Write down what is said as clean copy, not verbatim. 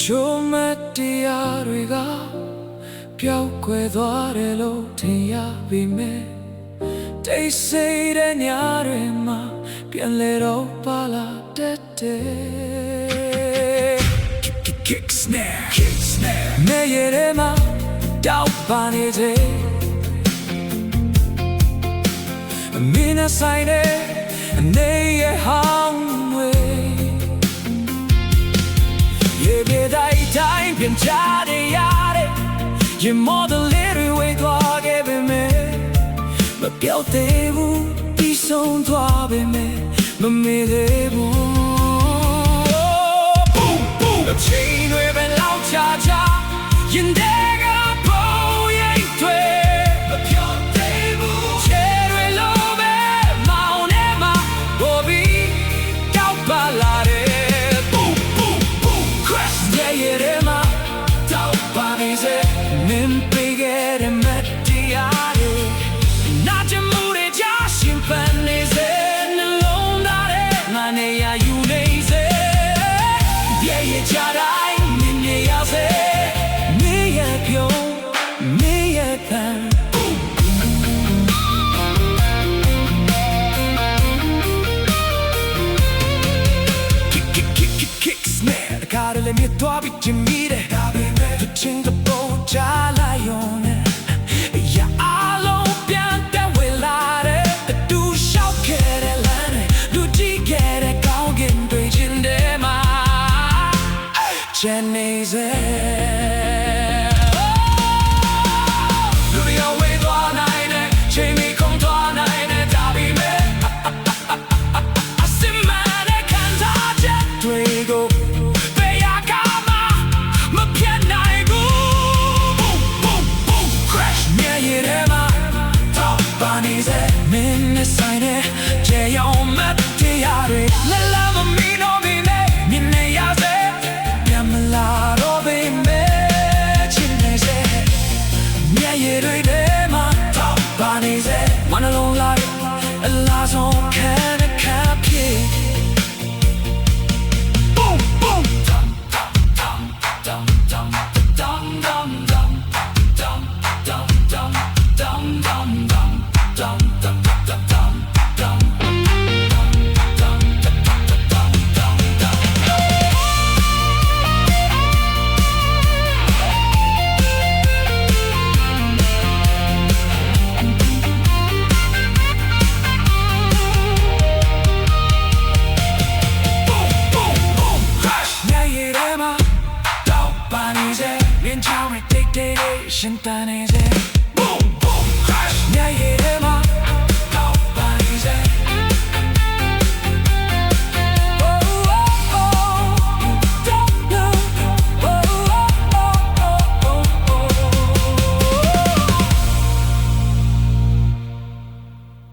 ချို့မတရားတွေကပျောက်ကွယ်သွားတယ်လို့ထင်ရပေမဲ့တိတ်ဆိတ်တဲ့ညတွေမှာပြန်လဲတော့ပါလာတတ်တယ် Kick snareနေရတဲ့မှာတောက်ပါနေစေမင်းနဲ့ဆိုင်တဲ့အနေရဟောင်းတွေရေပြတိုင်းတိုင်းပြန်ချတဲ့ရတယ်ရင်မော်တဲ့လေးတွေဝေးသွားခဲ့ပေမဲ့မပြောက်သေးဘူးပြီးဆုံးသွားပေမဲ့မမေ့သေးဘူး Boom boom အချိန်တွေပဲလောက်ချာချာရင်ထဲကပုံရိပ်တွေမပြောက်သေးဘူးချဲတွေလိုပဲမောင်နဲ့မှဘော်ပြီးတောက်ပါလာတယ် Boom boom boom crash ရဲ့ရဲမှာတောက်ပါနေစေမင်းပေးခဲ့တဲ့မတရားတွေနာကျမှုတွေကြာရှင်ပန်နေစေနှလုံးသားထဲငါနေရယူနေစေရဲ့ကြတိုင်းမြင်နေရစေမင်းရဲ့ပြုံးမင်းရဲ့ပန်ကားလည်းမြတ်သွားပြီးချင်မိတယ်ဒါပေမဲ့သူချင်းကပေါ်ချလာရောနဲ့ရအားလုံးပြန်တဲ့ဝေလာတဲ့အတူရှောက်ခဲ့တဲ့လမ်းတွေလူကြည့်ခဲ့တဲ့ကောင်းကင်တွေချင်းတဲ့မှာချန်နေစေလူတွေဝေးသွားနိုင်တဲ့ချိန်မီကုန်သွားနိုင်တဲ့ဒါပေမဲ့အစင်မတဲ့ခံစားချက်တွေကိုမင်းနဲ့ဆိုင်တဲ့ကြေရောင်မတရားတွေလဲလာမမီတော့မင်းနဲ့မြင်နေရစေပြန်မလာတော့ပေမဲ့ချင်နေစေမျက်ရည်တွေထဲမှာတောက်ပါနေစေမနှလုံးလိုက်အလားဆုံးခံဖြစ် Boom boom dum dum dum dum dum dum dum dum dum dum dum dum dum dumရှင်တန်နေစေ